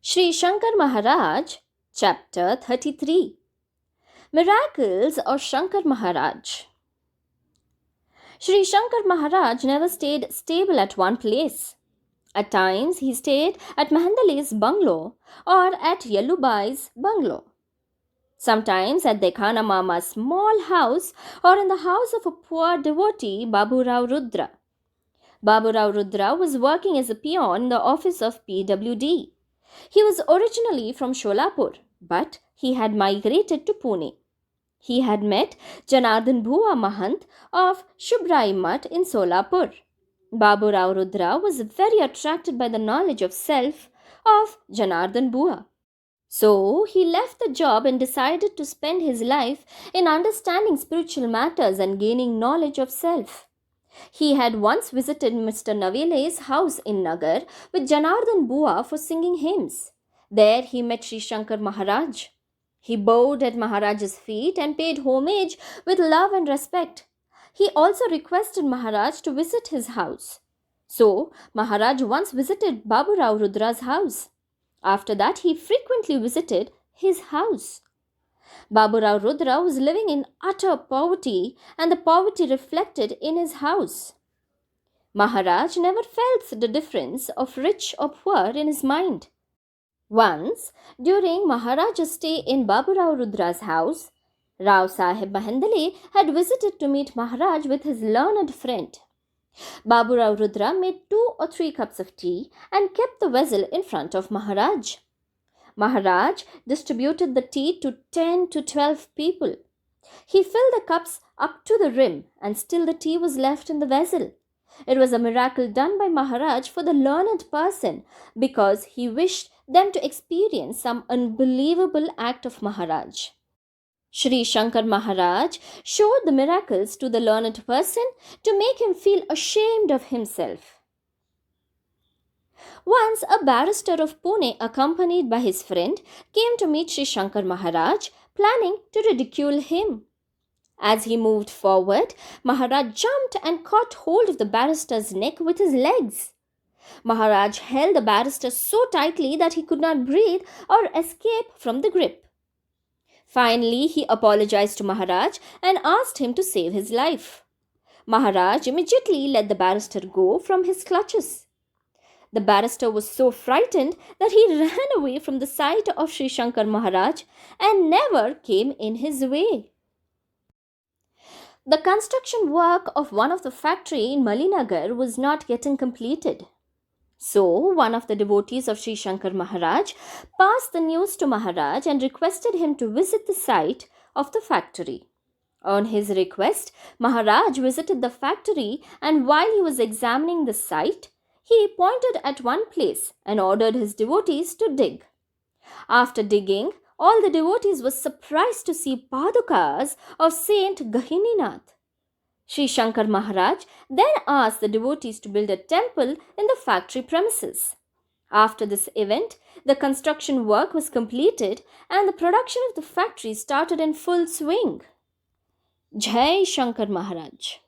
Sri Shankar Maharaj, Chapter 33. Miracles of Shankar Maharaj. Sri Shankar Maharaj never stayed stable at one place. At times he stayed at Mahandali's bungalow or at Yellubai's bungalow. Sometimes at Dekhana Mama's small house or in the house of a poor devotee, Babu Rao Rudra. Babu Rao Rudra was working as a peon in the office of PWD. He was originally from Sholapur, but he had migrated to Pune. He had met Janardhan Bhua Mahant of Shubrai Mutt in Solapur. Babu Rao Rudra was very attracted by the knowledge of self of Janardhan Bhua. So he left the job and decided to spend his life in understanding spiritual matters and gaining knowledge of self. He had once visited Mr. Navele's house in Nagar with Janardhan Bua for singing hymns. There he met Sri Shankar Maharaj. He bowed at Maharaj's feet and paid homage with love and respect. He also requested Maharaj to visit his house. So, Maharaj once visited Babu Rao Rudra's house. After that, he frequently visited his house. Babu Rao Rudra was living in utter poverty, and the poverty reflected in his house. Maharaj never felt the difference of rich or poor in his mind. Once, during Maharaj's stay in Babu Rao Rudra's house, Rao Sahib Mahandale had visited to meet Maharaj with his learned friend. Babu Rao Rudra made 2 or 3 cups of tea and kept the vessel in front of Maharaj. Maharaj distributed the tea to 10 to 12 people. He filled the cups up to the rim and still the tea was left in the vessel. It was a miracle done by Maharaj for the learned person because he wished them to experience some unbelievable act of Maharaj. Sri Shankar Maharaj showed the miracles to the learned person to make him feel ashamed of himself. Once a barrister of Pune, accompanied by his friend, came to meet Sri Shankar Maharaj, planning to ridicule him. As he moved forward, Maharaj jumped and caught hold of the barrister's neck with his legs. Maharaj held the barrister so tightly that he could not breathe or escape from the grip. Finally, he apologized to Maharaj and asked him to save his life. Maharaj immediately let the barrister go from his clutches. The barrister was so frightened that he ran away from the sight of Sri Shankar Maharaj and never came in his way. The construction work of one of the factory in Malinagar was not getting completed. So, one of the devotees of Sri Shankar Maharaj passed the news to Maharaj and requested him to visit the site of the factory. On his request, Maharaj visited the factory, and while he was examining the site, he pointed at one place and ordered his devotees to dig. After digging, all the devotees were surprised to see padukas of Saint Gahininath. Sri Shankar Maharaj then asked the devotees to build a temple in the factory premises. After this event, the construction work was completed and the production of the factory started in full swing. Jai Shankar Maharaj.